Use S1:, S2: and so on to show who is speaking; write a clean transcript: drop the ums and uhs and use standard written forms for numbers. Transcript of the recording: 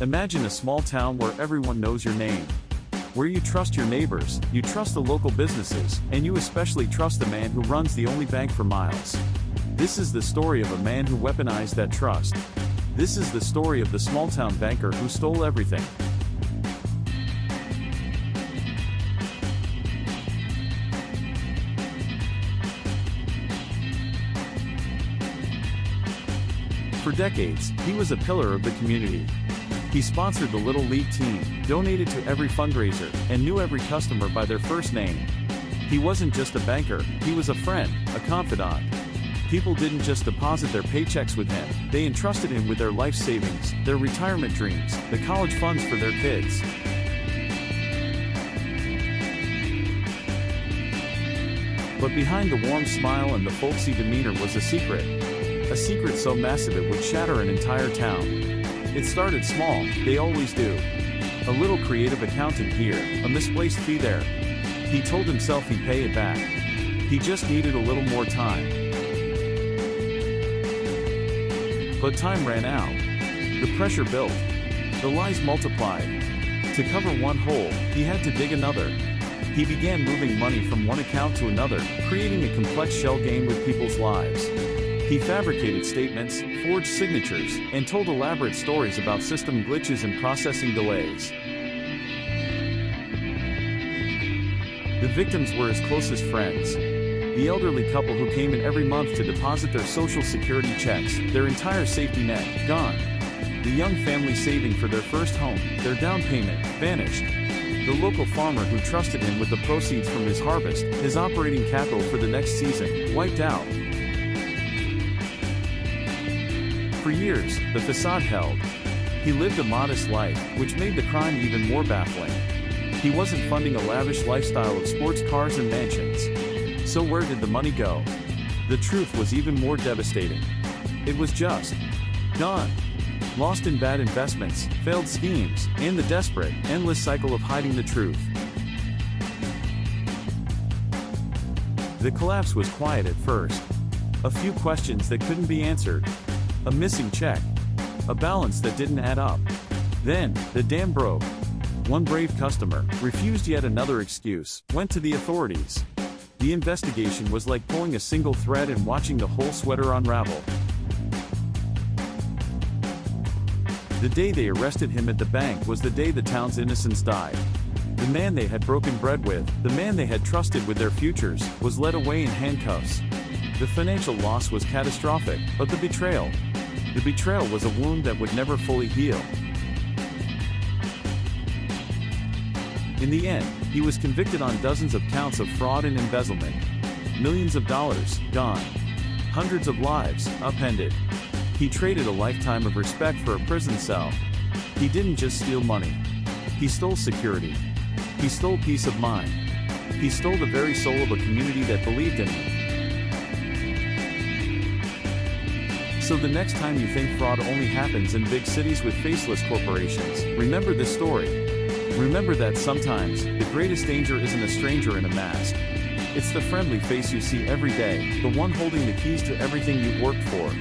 S1: Imagine a small town where everyone knows your name. Where you trust your neighbors, you trust the local businesses, and you especially trust the man who runs the only bank for miles. This is the story of a man who weaponized that trust. This is the story of the small-town banker who stole everything. For decades, he was a pillar of the community. He sponsored the Little League team, donated to every fundraiser, and knew every customer by their first name. He wasn't just a banker, he was a friend, a confidant. People didn't just deposit their paychecks with him, they entrusted him with their life savings, their retirement dreams, the college funds for their kids. But behind the warm smile and the folksy demeanor was a secret so massive it would shatter an entire town. It started small, they always do. A little creative accountant here, a misplaced fee there. He told himself he'd pay it back. He just needed a little more time. But time ran out. The pressure built. The lies multiplied. To cover one hole, he had to dig another. He began moving money from one account to another, creating a complex shell game with people's lives. He fabricated statements, forged signatures, and told elaborate stories about system glitches and processing delays. The victims were his closest friends. The elderly couple who came in every month to deposit their Social Security checks, their entire safety net, gone. The young family saving for their first home, their down payment, vanished. The local farmer who trusted him with the proceeds from his harvest, his operating capital for the next season, wiped out. For years, the facade held. He lived a modest life, which made the crime even more baffling. He wasn't funding a lavish lifestyle of sports cars and mansions. So where did the money go? The truth was even more devastating. It was just gone. Lost in bad investments, failed schemes, and the desperate, endless cycle of hiding the truth. The collapse was quiet at first. A few questions that couldn't be answered. A missing check. A balance that didn't add up. Then, the dam broke. One brave customer, refused yet another excuse, went to the authorities. The investigation was like pulling a single thread and watching the whole sweater unravel. The day they arrested him at the bank was the day the town's innocence died. The man they had broken bread with, the man they had trusted with their futures, was led away in handcuffs. The financial loss was catastrophic, but the betrayal was a wound that would never fully heal. In the end, he was convicted on dozens of counts of fraud and embezzlement. Millions of dollars, gone. Hundreds of lives, upended. He traded a lifetime of respect for a prison cell. He didn't just steal money. He stole security. He stole peace of mind. He stole the very soul of a community that believed in him. So the next time you think fraud only happens in big cities with faceless corporations, remember this story. Remember that sometimes, the greatest danger isn't a stranger in a mask. It's the friendly face you see every day, the one holding the keys to everything you've worked for.